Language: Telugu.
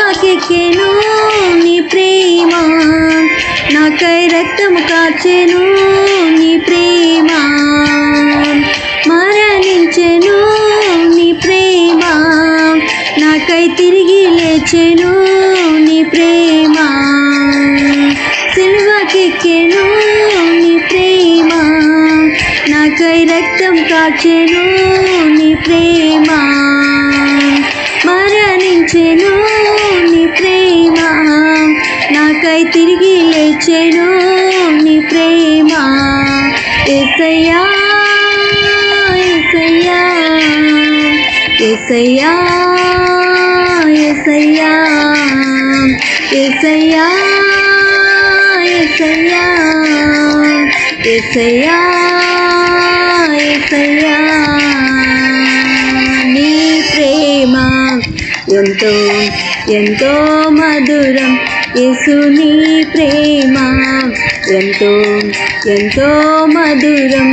సిలువకెక్కెను నీ ప్రేమ, నాకై రక్తము కార్చెను నీ ప్రేమ, మరణించెను నీ ప్రేమ, నాకై తిరిగి లేచెను నీ ప్రేమ. సిలువకెక్కెను నీ ప్రేమ, నాకై రక్తం కార్చెను నీ ప్రేమ, మరణించెను నీ ప్రేమ, నాకై తిరిగి లేచెను నీ ప్రేమ. యేసయ్యా యేసయ్యా యేసయ్యా యేసయ్యా యేసయ్యా యేసయ్యా యేసయ్యా యేసయ్యా. నీ ప్రేమ ఎంతో ఎంతో మధురం, యేసు నీ ప్రేమ ఎంతో ఎంతో మధురం.